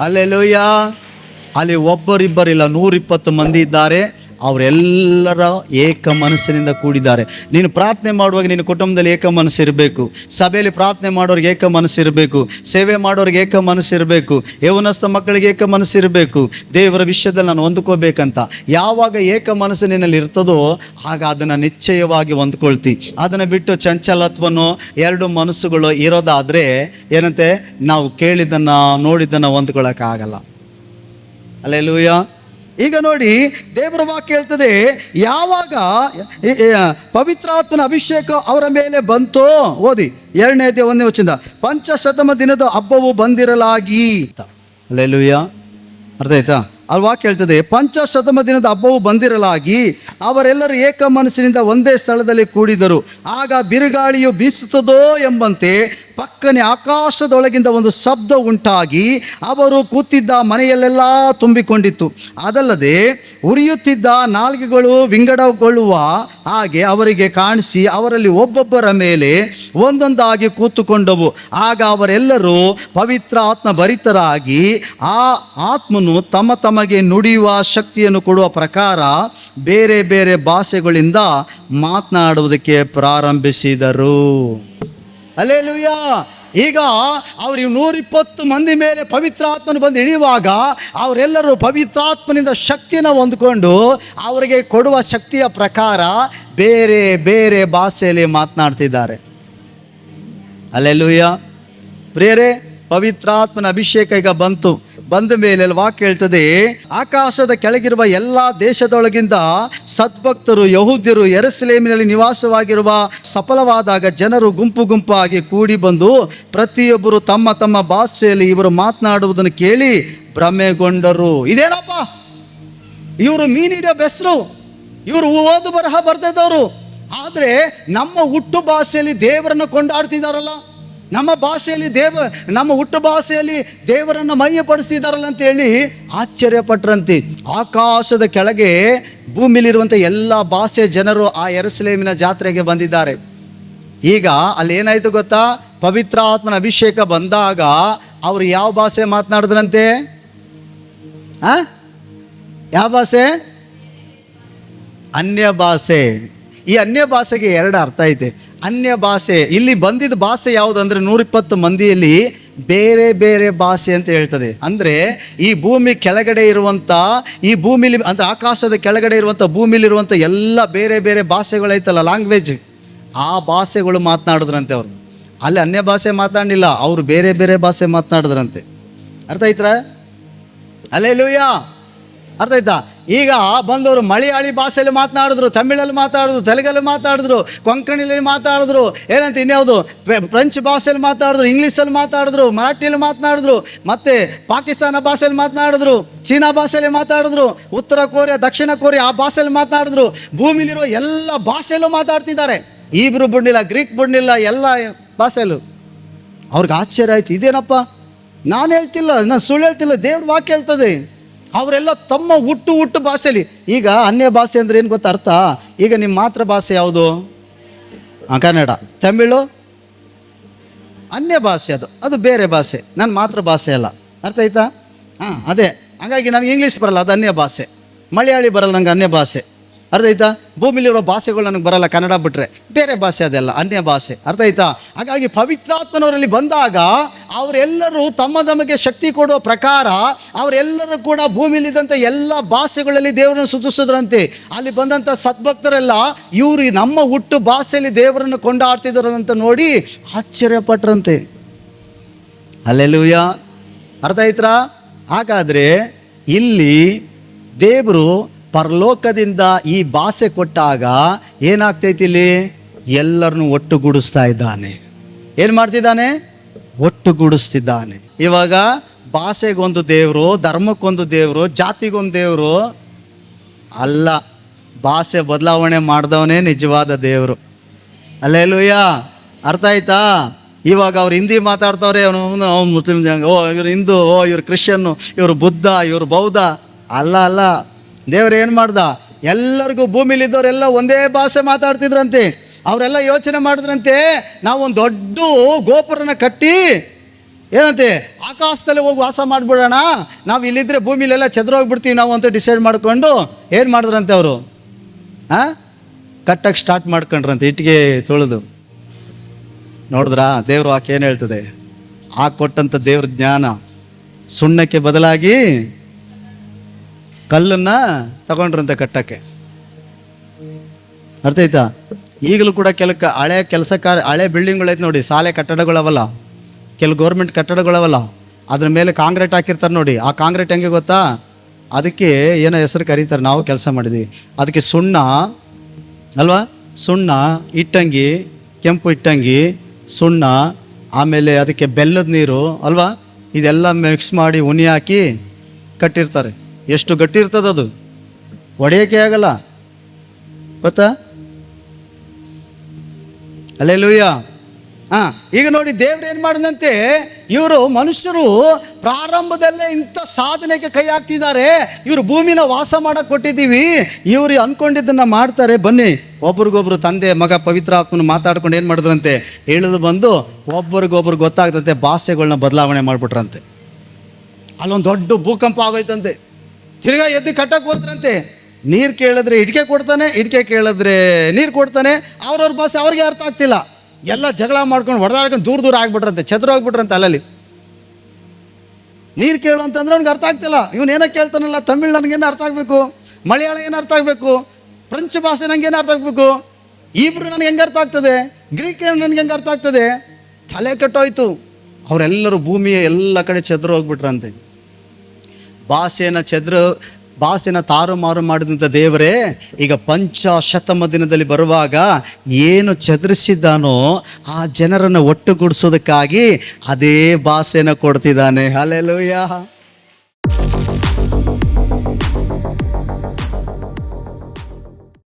Hallelujah. ಅಲ್ಲಿ ಒಬ್ಬರಿಬ್ಬರಿಲ್ಲ, 120 ಮಂದಿ ಇದ್ದಾರೆ. ಅವರೆಲ್ಲರ ಏಕ ಮನಸ್ಸಿನಿಂದ ಕೂಡಿದ್ದಾರೆ. ನೀನು ಪ್ರಾರ್ಥನೆ ಮಾಡುವಾಗ ನಿನ್ನ ಕುಟುಂಬದಲ್ಲಿ ಏಕ ಮನಸ್ಸಿರಬೇಕು. ಸಭೆಯಲ್ಲಿ ಪ್ರಾರ್ಥನೆ ಮಾಡೋರಿಗೆ ಏಕ ಮನಸ್ಸಿರಬೇಕು. ಸೇವೆ ಮಾಡೋರಿಗೆ ಏಕ ಮನಸ್ಸಿರಬೇಕು. ಯೌವನಸ್ಥ ಮಕ್ಕಳಿಗೆ ಏಕ ಮನಸ್ಸಿರಬೇಕು. ದೇವರ ವಿಷಯದಲ್ಲಿ ನಾನು ಹೊಂದ್ಕೋಬೇಕಂತ ಯಾವಾಗ ಏಕ ಮನಸ್ಸು ನಿನ್ನಲ್ಲಿ ಇರ್ತದೋ ಆಗ ಅದನ್ನು ನಿಶ್ಚಯವಾಗಿ ಹೊಂದ್ಕೊಳ್ತಿ. ಅದನ್ನು ಬಿಟ್ಟು ಚಂಚಲತ್ವನೋ 2 ಮನಸ್ಸುಗಳು ಇರೋದಾದರೆ ಏನಂತೆ, ನಾವು ಕೇಳಿದ್ದನ್ನು ನೋಡಿದ್ದನ್ನು ಹೊಂದ್ಕೊಳ್ಳೋಕ್ಕಾಗಲ್ಲ. ಹಲ್ಲೆಲೂಯ. ಈಗ ನೋಡಿ, ದೇವರ ವಾಕ್ಯ ಹೇಳ್ತದೆ, ಯಾವಾಗ ಪವಿತ್ರಾತ್ಮನ ಅಭಿಷೇಕ ಅವರ ಮೇಲೆ ಬಂತೋ, ಓದಿ 2ನೇ ಅಧ್ಯಾಯ 1ನೇ ವಚನ, 500ಮ ದಿನದ ಹಬ್ಬವು ಬಂದಿರಲಾಗಿ. ಹಲ್ಲೆಲೂಯ. ಅರ್ಥ ಆಯ್ತಾ? ಅಲ್ಲಿ ವಾಕ್ಯ ಹೇಳ್ತದೆ, 500ಮ ದಿನದ ಹಬ್ಬವು ಬಂದಿರಲಾಗಿ ಅವರೆಲ್ಲರೂ ಏಕ ಮನಸ್ಸಿನಿಂದ ಒಂದೇ ಸ್ಥಳದಲ್ಲಿ ಕೂಡಿದರು. ಆಗ ಬಿರುಗಾಳಿಯು ಬೀಸುತ್ತದೋ ಎಂಬಂತೆ ಪಕ್ಕನೆ ಆಕಾಶದೊಳಗಿಂದ ಒಂದು ಶಬ್ದ ಉಂಟಾಗಿ ಅವರು ಕೂತಿದ್ದ ಮನೆಯಲ್ಲೆಲ್ಲ ತುಂಬಿಕೊಂಡಿತ್ತು. ಅದಲ್ಲದೆ ಉರಿಯುತ್ತಿದ್ದ ನಾಲಿಗೆಗಳು ವಿಂಗಡಗೊಳ್ಳುವ ಹಾಗೆ ಅವರಿಗೆ ಕಾಣಿಸಿ ಅವರಲ್ಲಿ ಒಬ್ಬೊಬ್ಬರ ಮೇಲೆ ಒಂದೊಂದಾಗಿ ಕೂತುಕೊಂಡವು. ಆಗ ಅವರೆಲ್ಲರೂ ಪವಿತ್ರ ಆತ್ಮ ಭರಿತರಾಗಿ ಆ ಆತ್ಮನು ತಮ್ಮ ತಮಗೆ ನುಡಿಯುವ ಶಕ್ತಿಯನ್ನು ಕೊಡುವ ಪ್ರಕಾರ ಬೇರೆ ಬೇರೆ ಭಾಷೆಗಳಿಂದ ಮಾತನಾಡುವುದಕ್ಕೆ ಪ್ರಾರಂಭಿಸಿದರು. ಹಲ್ಲೆಲೂಯ. ಈಗ ಅವ್ರಿಗೆ 120 ಮಂದಿ ಮೇಲೆ ಪವಿತ್ರಾತ್ಮನು ಬಂದು ಇಳಿಯುವಾಗ ಅವರೆಲ್ಲರೂ ಪವಿತ್ರಾತ್ಮನಿಂದ ಶಕ್ತಿಯನ್ನು ಹೊಂದ್ಕೊಂಡು ಅವರಿಗೆ ಕೊಡುವ ಶಕ್ತಿಯ ಪ್ರಕಾರ ಬೇರೆ ಬೇರೆ ಭಾಷೆಯಲ್ಲಿ ಮಾತನಾಡ್ತಿದ್ದಾರೆ. ಹಲ್ಲೆಲೂಯ. ಪ್ರಿಯರೇ, ಪವಿತ್ರಾತ್ಮನ ಅಭಿಷೇಕ ಈಗ ಬಂದ ಮೇಲೆ ವಾಕ್ಯ ಹೇಳ್ತದೆ, ಆಕಾಶದ ಕೆಳಗಿರುವ ಎಲ್ಲ ದೇಶದೊಳಗಿಂದ ಸದ್ಭಕ್ತರು ಯಹೂದ್ಯರು ಯೆರೂಸಲೇಮಿನಲ್ಲಿ ನಿವಾಸವಾಗಿರುವ ಸಫಲವಾದಾಗ ಜನರು ಗುಂಪು ಗುಂಪಾಗಿ ಕೂಡಿ ಬಂದು ಪ್ರತಿಯೊಬ್ಬರು ತಮ್ಮ ತಮ್ಮ ಭಾಷೆಯಲ್ಲಿ ಇವರು ಮಾತನಾಡುವುದನ್ನು ಕೇಳಿ ಭ್ರಮೆಗೊಂಡರು. ಇದೇನಪ್ಪ, ಇವರು ಮೀನಿಡಿಯೋ ಬೆಸ್ರು, ಇವರು ಓದು ಬರಹ ಬರ್ತಿದ್ದವರು, ಆದರೆ ನಮ್ಮ ಹುಟ್ಟು ಭಾಷೆಯಲ್ಲಿ ದೇವರನ್ನು ಕೊಂಡಾಡ್ತಿದ್ದಾರಲ್ಲ, ನಮ್ಮ ಹುಟ್ಟು ಭಾಷೆಯಲ್ಲಿ ದೇವರನ್ನು ಮಹಿಮೆಪಡಿಸ್ತಿದ್ದಾರಲ್ಲ ಅಂತೇಳಿ ಆಶ್ಚರ್ಯಪಟ್ರಂತೆ. ಆಕಾಶದ ಕೆಳಗೆ ಭೂಮಿಲಿರುವಂಥ ಎಲ್ಲ ಭಾಷೆಯ ಜನರು ಆ ಯೆರೂಸಲೇಮಿನ ಜಾತ್ರೆಗೆ ಬಂದಿದ್ದಾರೆ. ಈಗ ಅಲ್ಲಿ ಏನಾಯಿತು ಗೊತ್ತಾ, ಪವಿತ್ರಾತ್ಮನ ಅಭಿಷೇಕ ಬಂದಾಗ ಅವರು ಯಾವ ಭಾಷೆ ಮಾತನಾಡಿದ್ರಂತೆ? ಯಾವ ಭಾಷೆ? ಅನ್ಯ ಭಾಷೆ. ಈ ಅನ್ಯ ಭಾಷೆಗೆ 2 ಅರ್ಥ ಐತೆ. ಅನ್ಯ ಭಾಷೆ, ಇಲ್ಲಿ ಬಂದಿದ್ದ ಭಾಷೆ ಯಾವುದಂದ್ರೆ 120 ಮಂದಿಯಲ್ಲಿ ಬೇರೆ ಬೇರೆ ಭಾಷೆ ಅಂತ ಹೇಳ್ತದೆ. ಅಂದರೆ ಈ ಭೂಮಿ ಕೆಳಗಡೆ ಇರುವಂಥ, ಈ ಭೂಮಿಲಿ ಅಂದರೆ ಆಕಾಶದ ಕೆಳಗಡೆ ಇರುವಂಥ ಭೂಮಿಲಿರುವಂಥ ಎಲ್ಲ ಬೇರೆ ಬೇರೆ ಭಾಷೆಗಳೈತಲ್ಲ, ಲ್ಯಾಂಗ್ವೇಜ್, ಆ ಭಾಷೆಗಳು ಮಾತನಾಡಿದ್ರಂತೆ ಅವರು. ಅಲ್ಲಿ ಅನ್ಯ ಭಾಷೆ ಮಾತಾಡಲಿಲ್ಲ, ಅವರು ಬೇರೆ ಬೇರೆ ಭಾಷೆ ಮಾತನಾಡಿದ್ರಂತೆ. ಅರ್ಥ ಆಯ್ತಾ? ಹಲ್ಲೆಲೂಯ. ಅರ್ಥ ಆಯ್ತಾ? ಈಗ ಬಂದವರು ಮಲಯಾಳಿ ಭಾಷೆಯಲ್ಲಿ ಮಾತನಾಡಿದ್ರು, ತಮಿಳಲ್ಲಿ ಮಾತಾಡಿದ್ರು, ತೆಲುಗಲ್ಲಿ ಮಾತಾಡಿದ್ರು, ಕೊಂಕಣಿಯಲ್ಲಿ ಮಾತಾಡಿದ್ರು, ಏನಂತ ಇನ್ಯಾವುದು ಫ್ರೆಂಚ್ ಭಾಷೆಯಲ್ಲಿ ಮಾತಾಡಿದ್ರು, ಇಂಗ್ಲೀಷಲ್ಲಿ ಮಾತಾಡಿದ್ರು, ಮರಾಠಿಯಲ್ಲಿ ಮಾತನಾಡಿದ್ರು, ಮತ್ತು ಪಾಕಿಸ್ತಾನ ಭಾಷೆಯಲ್ಲಿ ಮಾತನಾಡಿದ್ರು, ಚೀನಾ ಭಾಷೆಯಲ್ಲಿ ಮಾತಾಡಿದ್ರು, ಉತ್ತರ ಕೊರಿಯಾ, ದಕ್ಷಿಣ ಕೊರಿಯಾ ಆ ಭಾಷೆಯಲ್ಲಿ ಮಾತನಾಡಿದ್ರು. ಭೂಮಿಲಿರುವ ಎಲ್ಲ ಭಾಷೆಯಲ್ಲೂ ಮಾತಾಡ್ತಿದ್ದಾರೆ. ಈಬ್ರು ಬಿಡಲಿಲ್ಲ, ಗ್ರೀಕ್ ಬಿಡಲಿಲ್ಲ, ಎಲ್ಲ ಭಾಷೆಯಲ್ಲೂ. ಅವ್ರಿಗೆ ಆಶ್ಚರ್ಯ ಆಯ್ತು, ಇದೇನಪ್ಪ, ನಾನು ಹೇಳ್ತಿಲ್ಲ, ನಾನು ಸುಳ್ಳು ಹೇಳ್ತಿಲ್ಲ, ದೇವ್ರ ವಾಕ್ಯ ಹೇಳ್ತದೆ. ಅವರೆಲ್ಲ ತಮ್ಮ ಹುಟ್ಟು ಭಾಷೆಯಲ್ಲಿ. ಈಗ ಅನ್ಯ ಭಾಷೆ ಅಂದರೆ ಏನು ಗೊತ್ತಾ ಅರ್ಥ? ಈಗ ನಿಮ್ಮ ಮಾತೃ ಭಾಷೆ ಯಾವುದು? ಕನ್ನಡ. ತಮಿಳು ಅನ್ಯ ಭಾಷೆ, ಅದು ಬೇರೆ ಭಾಷೆ, ನನ್ನ ಮಾತೃ ಭಾಷೆ ಅಲ್ಲ. ಅರ್ಥ ಆಯ್ತಾ? ಅದೇ. ಹಾಗಾಗಿ ನನಗೆ ಇಂಗ್ಲೀಷ್ ಬರಲ್ಲ, ಅದು ಅನ್ಯ ಭಾಷೆ. ಮಲಯಾಳಿ ಬರಲ್ಲ, ನನಗೆ ಅನ್ಯ ಭಾಷೆ. ಅರ್ಥ ಆಯ್ತಾ? ಭೂಮಿಲಿರೋ ಭಾಷೆಗಳು ನನಗೆ ಬರಲ್ಲ, ಕನ್ನಡ ಬಿಟ್ಟರೆ ಬೇರೆ ಭಾಷೆ, ಅದೆಲ್ಲ ಅನ್ಯ ಭಾಷೆ. ಅರ್ಥ ಆಯ್ತಾ? ಹಾಗಾಗಿ ಪವಿತ್ರಾತ್ಮನವರಲ್ಲಿ ಬಂದಾಗ ಅವರೆಲ್ಲರೂ ತಮಗೆ ಶಕ್ತಿ ಕೊಡುವ ಪ್ರಕಾರ ಅವರೆಲ್ಲರೂ ಕೂಡ ಭೂಮಿಲಿದ್ದಂಥ ಎಲ್ಲ ಭಾಷೆಗಳಲ್ಲಿ ದೇವರನ್ನು ಸ್ತುತಿಸಿದ್ರಂತೆ. ಅಲ್ಲಿ ಬಂದಂಥ ಸದ್ಭಕ್ತರೆಲ್ಲ ಇವರು ನಮ್ಮ ಹುಟ್ಟು ಭಾಷೆಯಲ್ಲಿ ದೇವರನ್ನು ಕೊಂಡಾಡ್ತಿದ್ದಾರಂತ ನೋಡಿ ಆಶ್ಚರ್ಯಪಟ್ರಂತೆ. ಹಲ್ಲೆಲೂಯ. ಅರ್ಥ ಆಯ್ತಾ? ಹಾಗಾದರೆ ಇಲ್ಲಿ ದೇವರು ಪರಲೋಕದಿಂದ ಈ ಭಾಷೆ ಕೊಟ್ಟಾಗ ಏನಾಗ್ತೈತಿ? ಇಲ್ಲಿ ಎಲ್ಲರನ್ನು ಒಟ್ಟುಗೂಡಿಸ್ತಾ ಇದ್ದಾನೆ. ಏನು ಮಾಡ್ತಿದ್ದಾನೆ? ಒಟ್ಟುಗೂಡಿಸ್ತಿದ್ದಾನೆ. ಇವಾಗ ಭಾಷೆಗೊಂದು ದೇವರು, ಧರ್ಮಕ್ಕೊಂದು ದೇವರು, ಜಾತಿಗೊಂದು ದೇವರು ಅಲ್ಲ. ಭಾಷೆ ಬದಲಾವಣೆ ಮಾಡಿದವನೇ ನಿಜವಾದ ದೇವರು. ಹಲ್ಲೆಲೂಯ. ಅರ್ಥ ಆಯ್ತಾ? ಇವಾಗ ಅವ್ರು ಹಿಂದಿ ಮಾತಾಡ್ತವ್ರೆ, ಅವನು ಮುಸ್ಲಿಂ, ಇವ್ರು ಹಿಂದೂ, ಇವ್ರು ಕ್ರಿಶ್ಚಿಯನ್ನು, ಇವರು ಬುದ್ಧ, ಇವರು ಬೌದ್ಧ. ಅಲ್ಲ. ದೇವರು ಏನು ಮಾಡ್ದ? ಎಲ್ಲರಿಗೂ ಭೂಮಿಲಿದ್ದವರೆಲ್ಲ ಒಂದೇ ಭಾಷೆ ಮಾತಾಡ್ತಿದ್ರಂತೆ. ಅವರೆಲ್ಲ ಯೋಚನೆ ಮಾಡಿದ್ರಂತೆ, ನಾವೊಂದು ದೊಡ್ಡ ಗೋಪುರನ ಕಟ್ಟಿ ಏನಂತೆ, ಆಕಾಶದಲ್ಲಿ ಹೋಗಿ ವಾಸ ಮಾಡಿಬಿಡೋಣ, ನಾವು ಇಲ್ಲಿದ್ದರೆ ಭೂಮಿಲೆಲ್ಲ ಹೋಗ್ಬಿಡ್ತೀವಿ ನಾವು ಅಂತ ಡಿಸೈಡ್ ಮಾಡಿಕೊಂಡು ಏನು ಮಾಡಿದ್ರಂತೆ ಅವರು, ಕಟ್ಟಕ್ಕೆ ಸ್ಟಾರ್ಟ್ ಮಾಡ್ಕೊಂಡ್ರಂತೆ ಇಟ್ಟಿಗೆ ತೊಳೆದು. ನೋಡಿದ್ರಾ ದೇವ್ರ ವಾಕ್ಯ ಏನು ಹೇಳ್ತದೆ? ಆ ಕೊಟ್ಟಂಥ ದೇವ್ರ ಜ್ಞಾನ ಸುಣ್ಣಕ್ಕೆ ಬದಲಾಗಿ ಕಲ್ಲನ್ನು ತಗೊಂಡ್ರಂತೆ ಕಟ್ಟಕ್ಕೆ. ಅರ್ಥ ಆಯ್ತಾ? ಈಗಲೂ ಕೂಡ ಹಳೆ ಹಳೆ ಬಿಲ್ಡಿಂಗ್ಗಳೈತೆ ನೋಡಿ, ಶಾಲೆ ಕಟ್ಟಡಗಳವಲ್ಲ, ಕೆಲವು ಗೌರ್ಮೆಂಟ್ ಕಟ್ಟಡಗಳವಲ್ಲ, ಅದ್ರ ಮೇಲೆ ಕಾಂಕ್ರೀಟ್ ಹಾಕಿರ್ತಾರೆ ನೋಡಿ. ಆ ಕಾಂಕ್ರೀಟ್ ಹೆಂಗೆ ಗೊತ್ತಾ? ಅದಕ್ಕೆ ಏನೋ ಹೆಸರು ಕರೀತಾರೆ, ನಾವು ಕೆಲಸ ಮಾಡಿದ್ದೀವಿ. ಅದಕ್ಕೆ ಸುಣ್ಣ ಅಲ್ವಾ, ಸುಣ್ಣ, ಇಟ್ಟಂಗಿ, ಕೆಂಪು ಇಟ್ಟಂಗಿ, ಸುಣ್ಣ, ಆಮೇಲೆ ಅದಕ್ಕೆ ಬೆಲ್ಲದ ನೀರು ಅಲ್ವಾ, ಇದೆಲ್ಲ ಮಿಕ್ಸ್ ಮಾಡಿ ಉನಿ ಹಾಕಿ ಕಟ್ಟಿರ್ತಾರೆ. ಎಷ್ಟು ಗಟ್ಟಿ ಇರ್ತದೆ ಅದು, ಒಡೆಯೋಕ್ಕೆ ಆಗಲ್ಲ ಗೊತ್ತಾ? ಹಲ್ಲೆಲೂಯಾ. ಈಗ ನೋಡಿ ದೇವ್ರು ಏನು ಮಾಡಿದಂತೆ, ಇವರು ಮನುಷ್ಯರು ಪ್ರಾರಂಭದಲ್ಲೇ ಇಂಥ ಸಾಧನೆಗೆ ಕೈ ಹಾಕ್ತಿದ್ದಾರೆ. ಇವರು ಭೂಮಿನ ವಾಸ ಮಾಡಕ್ಕೆ ಕೊಟ್ಟಿದ್ದೀವಿ, ಇವರು ಅಂದ್ಕೊಂಡಿದ್ದನ್ನು ಮಾಡ್ತಾರೆ. ಬನ್ನಿ, ಒಬ್ರಿಗೊಬ್ರು ತಂದೆ ಮಗ ಪವಿತ್ರ ಆತ್ಮನ ಮಾತಾಡ್ಕೊಂಡು ಏನು ಮಾಡಿದ್ರಂತೆ, ಇಳಿದು ಬಂದು ಒಬ್ರಿಗೊಬ್ರು ಗೊತ್ತಾಗ್ತಂತೆ ಭಾಷೆಗಳನ್ನ ಬದಲಾವಣೆ ಮಾಡಿಬಿಟ್ರಂತೆ. ಅಲ್ಲೊಂದು ದೊಡ್ಡ ಭೂಕಂಪ ಆಗೋಯ್ತಂತೆ. ತಿರ್ಗಾ ಎದ್ದು ಕಟ್ಟಕ್ಕೆ ಹೋದ್ರಂತೆ. ನೀರು ಕೇಳಿದ್ರೆ ಇಟ್ಕೆ ಕೊಡ್ತಾನೆ, ಇಟ್ಕೆ ಕೇಳಿದ್ರೆ ನೀರು ಕೊಡ್ತಾನೆ. ಅವ್ರವ್ರ ಭಾಷೆ ಅವ್ರಿಗೆ ಅರ್ಥ ಆಗ್ತಿಲ್ಲ. ಎಲ್ಲ ಜಗಳ ಮಾಡ್ಕೊಂಡು ಹೊಡೆದಾಡ್ಕೊಂಡು ದೂರ ಆಗಿಬಿಟ್ರಂತೆ, ಹೋಗ್ಬಿಟ್ರಂತೆ. ಅಲ್ಲಲ್ಲಿ ನೀರು ಕೇಳು ಅಂತಂದ್ರೆ ಅವ್ನಿಗೆ ಅರ್ಥ ಆಗ್ತಿಲ್ಲ. ಇವನು ಏನೋ ಕೇಳ್ತಾನಲ್ಲ, ತಮಿಳ್ ನನಗೇನು ಅರ್ಥ ಆಗಬೇಕು, ಮಲಯಾಳ ಏನು ಅರ್ಥ ಆಗಬೇಕು, ಫ್ರೆಂಚ್ ಭಾಷೆ ನನಗೇನು ಅರ್ಥ ಆಗಬೇಕು, ಇಬ್ರು ನನಗೆ ಹೆಂಗೆ ಅರ್ಥ ಆಗ್ತದೆ, ಗ್ರೀಕ್ ನನಗೆ ಹೆಂಗೆ ಅರ್ಥ ಆಗ್ತದೆ? ತಲೆ ಕೆಟ್ಟೋಯ್ತು. ಅವರೆಲ್ಲರೂ ಭೂಮಿಯ ಎಲ್ಲ ಕಡೆ ಹೋಗ್ಬಿಟ್ರಂತೆ. ಭಾಷೆನ ತಾರುಮಾರು ಮಾಡಿದಂಥ ದೇವರೇ ಈಗ ಪಂಚಾಶತಮ ದಿನದಲ್ಲಿ ಬರುವಾಗ ಏನು ಚದುರಿಸಿದ್ದಾನೋ ಆ ಜನರನ್ನು ಒಟ್ಟುಗೂಡಿಸೋದಕ್ಕಾಗಿ ಅದೇ ಭಾಷೆನ ಕೊಡ್ತಿದ್ದಾನೆ. ಹಲ್ಲೆಲೂಯಾ.